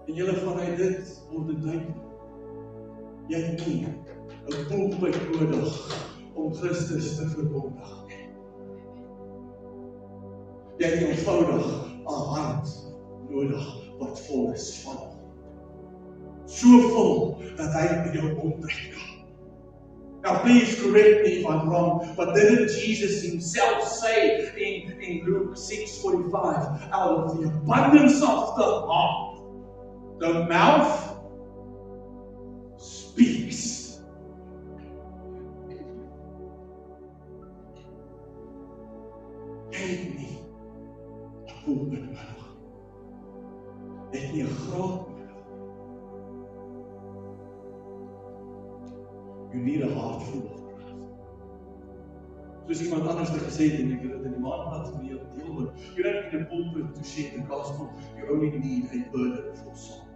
En julle vanuit dit word dit duidelik. Jy het nie 'n pulpit nodig om Christus te verkondig nie. Jy het eenvoudig 'n hart nodig wat vol is van hom. So vol dat hy by jou omtrek. Now please correct me if I'm wrong, but didn't Jesus himself say in Luke 6:45, out of the abundance of the heart, the mouth speaks. Jy het nie 'n pulpit nodig. Jy het nie 'n graad nodig. You need a heart full of Christ. Soos iemand anders het gesê het, en ek het dit in die maandblad van die deel, you don't need a pulpit to share the gospel, you only need a burden for song.